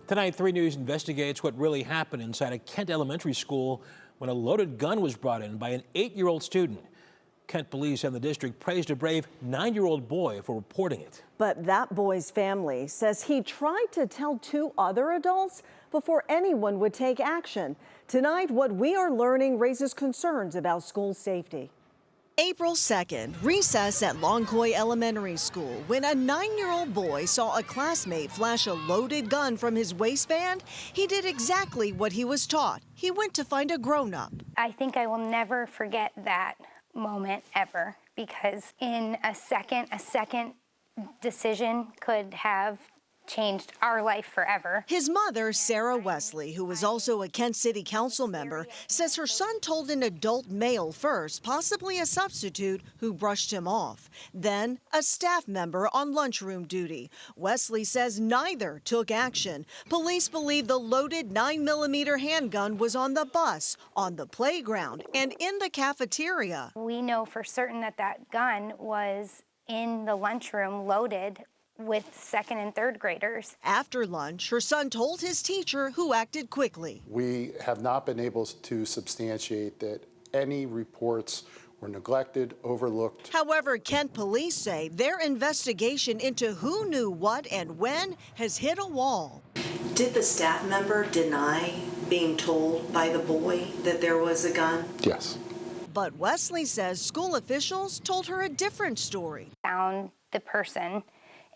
Tonight, 3 News investigates what really happened inside a Kent Elementary School when a loaded gun was brought in by an 8-year-old student. Kent police and the district praised a brave 9-year-old boy for reporting it. But that boy's family says he tried to tell 2 other adults before anyone would take action. Tonight, what we are learning raises concerns about school safety. April 2nd, recess at Longcoy Elementary School when a 9-year-old boy saw a classmate flash a loaded gun from his waistband. He did exactly what he was taught. He went to find a grown-up. I think I will never forget that moment ever, because in a second decision could have changed our life forever. His mother, Sarah Wesley, who is also a Kent City Council member, says her son told an adult male first, possibly a substitute, who brushed him off. Then a staff member on lunchroom duty. Wesley says neither took action. Police believe the loaded 9mm handgun was on the bus, on the playground, and in the cafeteria. We know for certain that that gun was in the lunchroom loaded with 2nd and 3rd graders. After lunch, her son told his teacher, who acted quickly. We have not been able to substantiate that any reports were neglected, overlooked. However, Kent police say their investigation into who knew what and when has hit a wall. Did the staff member deny being told by the boy that there was a gun? Yes. But Wesley says school officials told her a different story. Found the person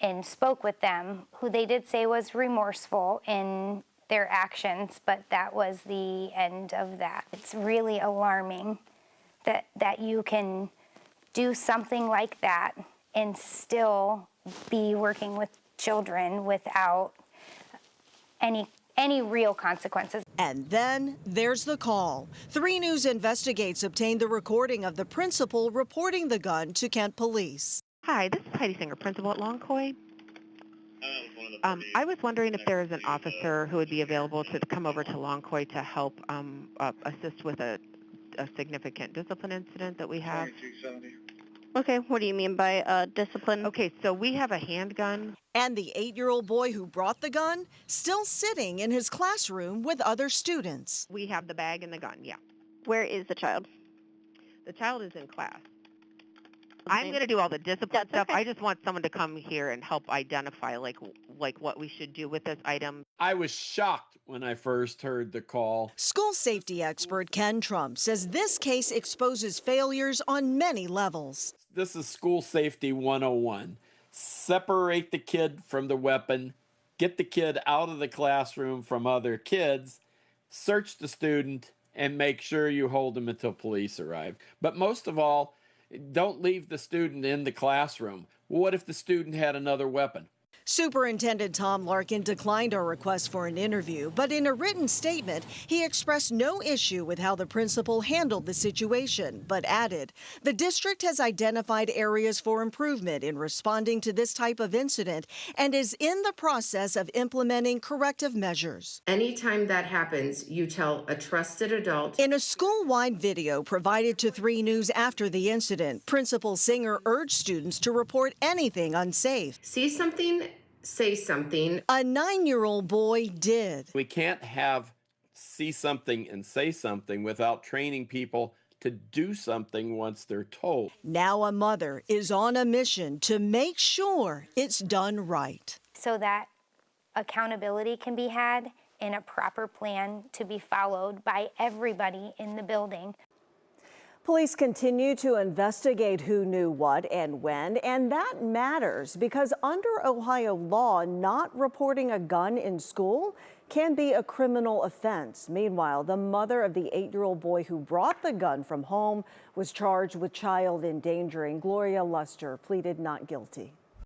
and spoke with them, who they did say was remorseful in their actions, but that was the end of that. It's really alarming that you can do something like that and still be working with children without any real consequences. And then there's the call. 3 News Investigates obtained the recording of the principal reporting the gun to Kent police. Hi, this is Heidi Singer, principal at Longcoy. I was wondering if there is an officer who would be available to come over to Longcoy to help assist with a significant discipline incident that we have. Okay, what do you mean by discipline? Okay, so we have a handgun. And the 8-year-old boy who brought the gun still sitting in his classroom with other students. We have the bag and the gun, yeah. Where is the child? The child is in class. I'm going to do all the discipline stuff. Okay. I just want someone to come here and help identify like what we should do with this item. I was shocked when I first heard the call. School safety expert Ken Trump says this case exposes failures on many levels. This is school safety 101. Separate the kid from the weapon, get the kid out of the classroom from other kids, search the student, and make sure you hold them until police arrive. But most of all, don't leave the student in the classroom. What if the student had another weapon? Superintendent Tom Larkin declined our request for an interview, but in a written statement, he expressed no issue with how the principal handled the situation, but added, the district has identified areas for improvement in responding to this type of incident and is in the process of implementing corrective measures. Anytime that happens, you tell a trusted adult. In a school-wide video provided to 3 News after the incident, Principal Singer urged students to report anything unsafe. See something? Say something. A 9-year-old boy did. We can't have see something and say something without training people to do something once they're told. Now a mother is on a mission to make sure it's done right. So that accountability can be had and a proper plan to be followed by everybody in the building. Police continue to investigate who knew what and when, and that matters because under Ohio law, not reporting a gun in school can be a criminal offense. Meanwhile, the mother of the 8-year-old boy who brought the gun from home was charged with child endangering. Gloria Luster pleaded not guilty.